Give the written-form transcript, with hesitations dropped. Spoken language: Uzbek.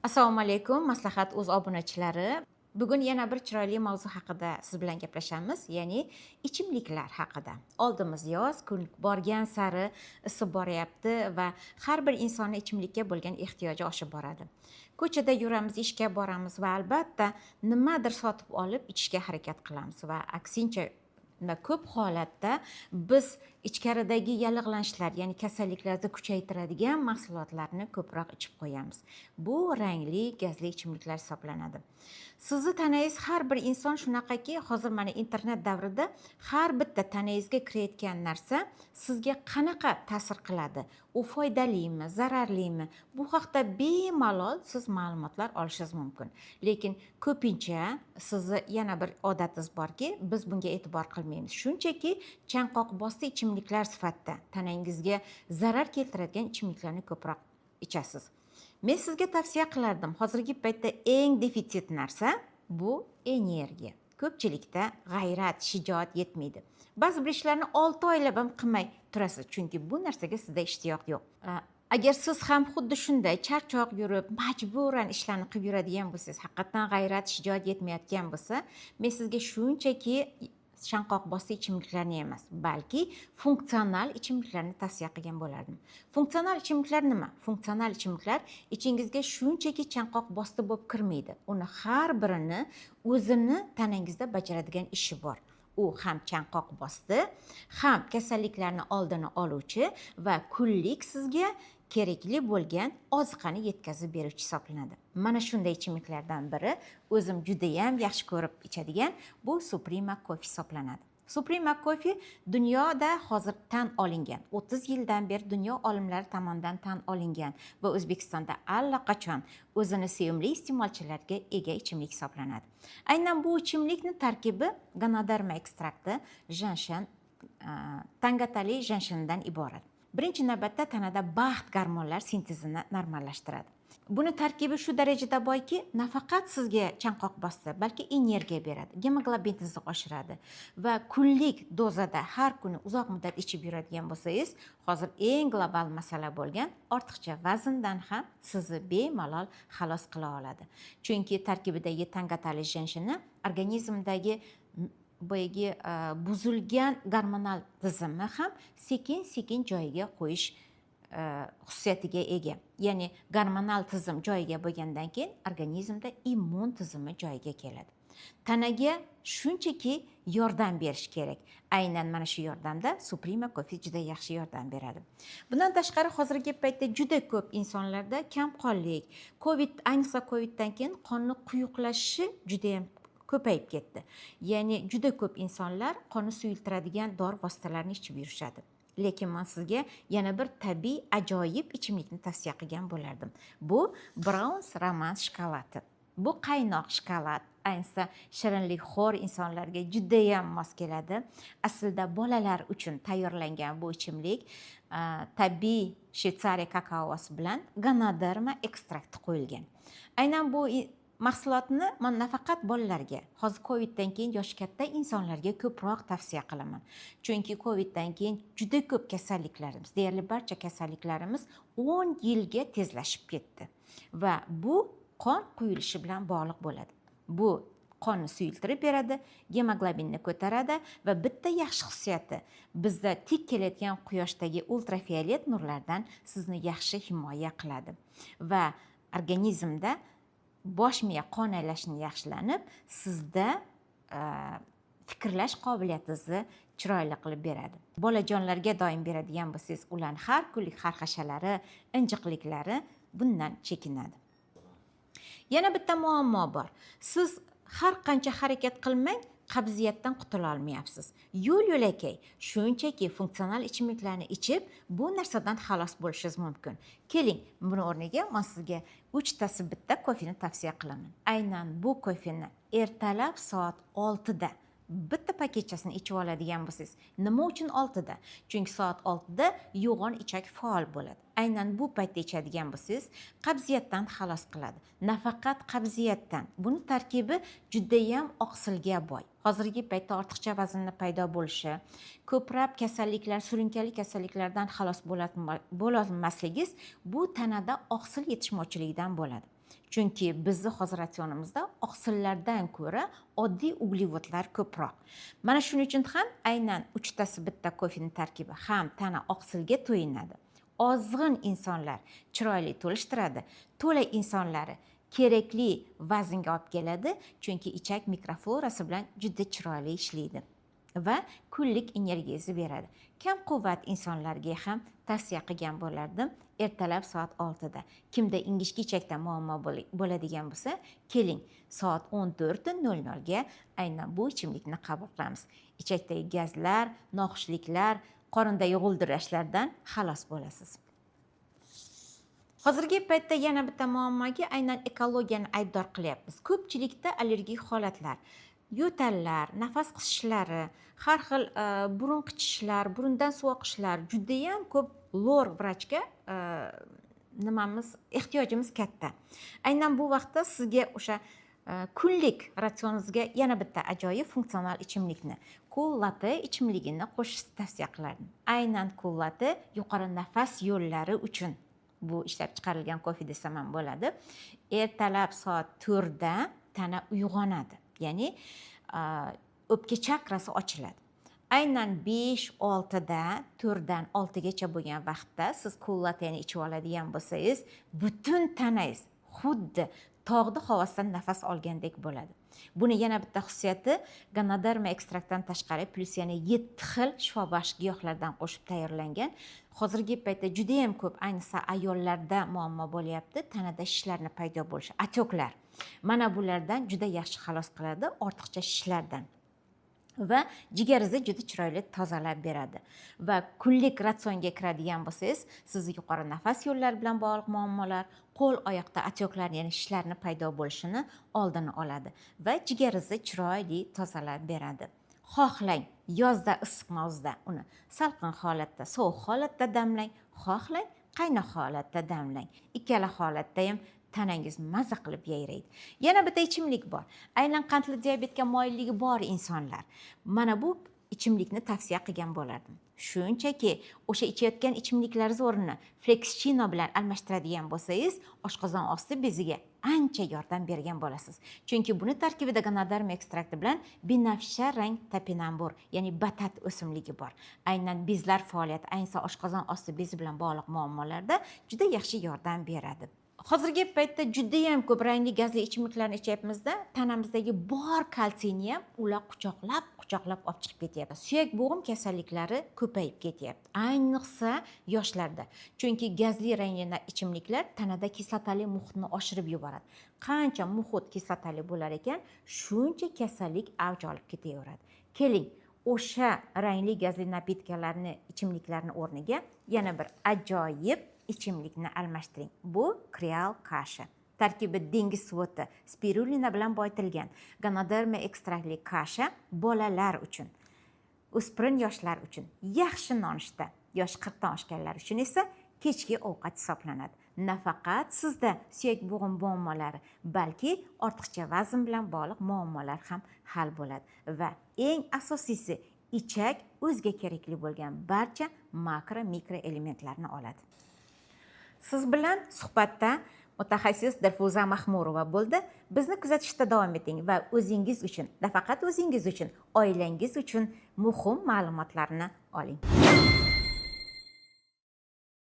Assalomu alaykum, Maslahat.uz obunachilari. Bugun yana bir chiroyli mavzu haqida siz bilan gaplashamiz, ya'ni ichimliklar haqida. Oldimiz yoz, kun borgan sari isib boryapti va har bir insonning ichimlikka bo'lgan ehtiyoji oshib boradi. Ko'chada yuramiz, ishga boramiz va albatta nimadir sotib olib ichishga harakat qilamiz va aksincha ko'p holatda biz ichkaridagi yallig'lanishlar, ya'ni kasalliklarni kuchaytiradigan mahsulotlarni ko'proq ichib qo'yamiz. Bu rangli, gazli ichimliklar hisoblanadi. Sizni tanangiz har bir inson shunaqaki, hozir mana internet davrida har bitta tanangizga kirayotgan narsa sizga qanaqa ta'sir qiladi? U foydalimi, zararlimi? Bu haqda bemalol siz ma'lumotlar olishingiz mumkin. Lekin ko'pincha sizni yana bir odatingiz borki, biz bunga e'tibor qilmaymiz. Shunchaki chanqoq bosti ichimliklar sifatida tanangizga zarar keltiradigan ichimliklarni ko'proq ichasiz. Men sizga tavsiya qilardim, hozirgi paytda eng defitsit narsa bu energiya. Ko'pchilikda g'ayrat, shijoat yetmaydi. Ba'zi bir ishlarni 6 oylab ham qilmay turasiz, chunki bu narsaga sizda ishtiyoq yo'q. Agar siz ham xuddi shunday charchoq yurib, majburan ishlarni qilib yuradigan bo'lsangiz, haqiqatan g'ayrat, shijoat yetmayotgan bo'lsa, men sizga shunchaki chanqoq bosti ichimliklarni emas, balki funksional ichimliklarni tavsiya qilgan bo'lardim. Funksional ichimliklar nima? Funksional ichimliklar ichingizga shunchaki chanqoq bosti bo'lib kirmaydi. Uni har birini o'zini tanangizda bajaradigan ishi bor. U ham chanqoq bosti, ham kasalliklarni oldini oluvchi va kunlik sizga kerakli bo'lgan oziqani yetkazib beruvchi hisoblanadi. Mana shunday ichimliklardan biri o'zim juda ham yaxshi ko'rib ichadigan bu Suprema Coffee hisoblanadi. Suprema Coffee dunyoda hozir tan olingan. 30 yildan beri dunyo olimlari tomonidan tan olingan va O'zbekistonda allaqachon o'zini sevimli iste'molchilarga ega ichimlik hisoblanadi. Aynan bu ichimlikning tarkibi Ganoderma ekstrakti, janshin, tangatali janshindan iborat. Birinchi navbatda tanada baxt gormonlar sintezini normallashtiradi. Buni tarkibi shu darajada boyki, nafaqat sizga chanqoq bosti, balki energiya beradi, gemoglobiningizni oshiradi va kunlik dozada har kuni uzoq muddat ichib yuradigan bo'lsangiz, hozir eng global masala bo'lgan ortiqcha vazndan ham sizni bemalol xalos qila oladi. Chunki tarkibidagi tangatali janshini organizmdagi boyagi buzilgan gormonal tizimni ham sekin-sekin joyiga qo'yish xususiyatiga ega. Ya'ni gormonal tizim joyiga bo'lgandan keyin organizmda immun tizimi joyiga keladi. Tanaga shunchaki yordam berish kerak. Aynan mana shu yordamda Suprema Coffee juda yaxshi yordam beradi. Bundan tashqari hozirgi paytda juda ko'p insonlarda kamqonlik, ayniqsa Coviddan keyin qonni quyuqlashishi juda ham ko'payib ketdi. Ya'ni juda ko'p insonlar qonni suyultiradigan dori vositalarini ichib yurishadi. Lekin men sizga yana bir tabiiy ajoyib ichimlikni tavsiya qilgan bo'lardim. Bu Browns Romance shokoladi. Bu qaynoq shokolad, ayniqsa shirinlik xo'r insonlarga juda ham mos keladi. Aslida bolalar uchun tayyorlangan bu ichimlik tabiiy Shveysariya kakaosi bilan Ganoderma ekstrakti qo'yilgan. Aynan bu mahsulotni men nafaqat bolalarga, hozir Coviddan keyin yoshi katta insonlarga ko'proq tavsiya qilaman. Chunki Coviddan keyin juda ko'p kasalliklarimiz, deyarli barcha kasalliklarimiz 10 yilga tezlashib ketdi va bu qon quyilishi bilan bog'liq bo'ladi. Bu qonni suyultirib beradi, gemoglobinni ko'taradi va bitta yaxshi xususiyati, bizda tik kelayotgan quyoshdagi ultrafiolet nurlardan sizni yaxshi himoya qiladi va organizmda bosh miya qon aylashini yaxshilanib, sizda fikrlash qobiliyatingizni chiroyli qilib beradi. Bolajonlarga doim beradigan bo'lsangiz, ularning har kunlik xarxashalari, injiqliklari bundan chekinadi. Yana bitta muammo bor. Siz har qancha harakat qilmang, qabziyatdan qutula olmayapsiz. Yo'l-yo'lakay shunchaki funksional ichimliklarni ichib, bu narsadan xalos bo'lishingiz mumkin. Keling, buni o'rniga men sizga 3 tasi bitta kofeni tavsiya qilaman. Aynan bu kofeni ertalab soat 6 da bitta paketchasini ichib oladigan bo'lsangiz. Nima uchun 6 da? Chunki soat 6 da yo'g'on ichak faol bo'ladi. Aynan bu paytda ichadigan bo'lsangiz, qabziyatdan xalos qiladi. Nafaqat qabziyatdan. Buni tarkibi juda ham oqsilga boy. Hozirgi paytda ortiqcha vaznning paydo bo'lishi, ko'plab kasalliklar, surunkali kasalliklardan xalos bo'lolmasligingiz bu tanada oqsil yetishmovchiligidan bo'ladi. Chunki bizni hozir ratsionimizda oqsillardan ko'ra oddiy uglevodlar ko'proq. Mana shuning uchun ham aynan uchtasi bitta kofening tarkibi ham tana oqsilga to'yinadi. Ozg'in insonlar chiroyli to'lishtiradi, to'la insonlari kerakli vaznga olib keladi, chunki ichak mikroflorasi bilan juda chiroyli ishlaydi va kunlik energiyasi beradi. Kam quvvat insonlarga ham tavsiya qilgan bo'lardim. Ertalab soat 6 da. Kimda ingichka ichakda muammo bo'ladigan bo'lsa, keling, soat 14:00 ga aynan bu ichimlikni qabul qilamiz. Ichakdagi gazlar, noxushliklar, qorindagi g'ildirashlardan xalos bo'lasiz. Hozirgi paytda yana bitta muammoga aynan ekologiyani aybdor qilyapmiz. Ko'pchilikda allergik holatlar, yo'tallar, nafas qisishlari, har xil burun qichishlar, burundan suv oqishlar juda ham ko'p. Lor vrachga ehtiyojimiz katta. Aynan bu vaqtda sizga o'sha kunlik ratsioningizga yana bitta ajoyib funksional ichimlikni, Cool Latte ichimligini qo'shishni tavsiya qilardim. Aynan Cool Latte yuqori nafas yo'llari uchun bu ishlab chiqarilgan kofe desam ham bo'ladi. Ertalab soat 4 da tana uyg'onadi. Ya'ni o'pka chakrasi ochiladi. Aynan 5-6 da 4 dan 6 gacha bo'lgan vaqtda siz Cool Latte'ni ichib oladigan bo'lsangiz, butun tanangiz xuddi tog'da havosidan nafas olgandek bo'ladi. Buni yana bitta xususiyati Ganoderma ekstraktdan tashqari plus yana 7 xil shifobaxsh giyohlardan qo'shib tayyorlangan. Hozirgi paytda juda ham ko'p, ayniqsa ayollarda muammo bo'lyapti, tanada shishlarning paydo bo'lishi, atoklar. Mana bulardan juda yaxshi xalos qiladi, ortiqcha shishlardan. Va jigaringizni juda chiroyli tozalab beradi. Va kunlik ratsionga kiradigan bo'lsangiz, sizni yuqori nafas yo'llari bilan bog'liq muammolar, qo'l oyoqda atoklar, ya'ni shishlarning paydo bo'lishini oldini oladi va jigaringizni chiroyli tozalab beradi. Xohlang yozda issiq mavzuda uni salqin holatda, sovuq holatda damlang, xohlang qaynoq holatda damlang. Ikkala holatda ham tanangiz maza qilib yayraydi. Yana bitta ichimlik bor. Aynan qandli diabetga moyilligi bor insonlar. Mana bu ichimlikni tavsiya qilgan bo'lardim. Shunchaki o'sha ichayotgan ichimliklaringiz o'rnini Flexchino bilan almashtiradigan bo'lsangiz, oshqozon osti beziga ancha yordam bergan bo'lasiz. Chunki buni tarkibida Ganoderma ekstrakti bilan binafsha rang topinambur, ya'ni batat o'simligi bor. Aynan bezlar faoliyati, ayniqsa oshqozon osti bezi bilan bog'liq muammolarda juda yaxshi yordam beradi. Hozirgi paytda juda ham ko'p rangli gazli ichimliklarni ichyapmizda, tanamizdagi bor kalsiyni ham ular quchoqlab olib chiqib ketyapti. Suyak bo'g'im kasalliklari ko'payib ketyapti. Ayniqsa yoshlarda. Chunki gazli rangli ichimliklar tanada kislotali muhitni oshirib yuboradi. Qancha muhit kislotali bo'lar ekan, shuncha kasallik avj olib ketaveradi. Keling, o'sha rangli gazli napitkalarni, ichimliklarni o'rniga yana bir ajoyib ichimlikni almashtiring. Bu Creal kasha. Tarkibi dengiz suvi, spirulina bilan boyitilgan Ganoderma ekstraktli kasha bolalar uchun, o'spirin yoshlar uchun yaxshi nonushta, yosh 40 dan oshganlar uchun esa kechki ovqat hisoblanadi. Nafaqat sizda suyak bo'g'im muammolari, balki ortiqcha vazn bilan bog'liq muammolar ham hal bo'ladi va eng asosiysi ichak o'ziga kerakli bo'lgan barcha makro mikro elementlarni oladi. Siz bilan suhbatda mutaxassis Dilfuza Mahmurova bo'ldi. Bizni kuzatishda davom eting va o'zingiz uchun, nafaqat o'zingiz uchun, oilangiz uchun muhim ma'lumotlarni oling.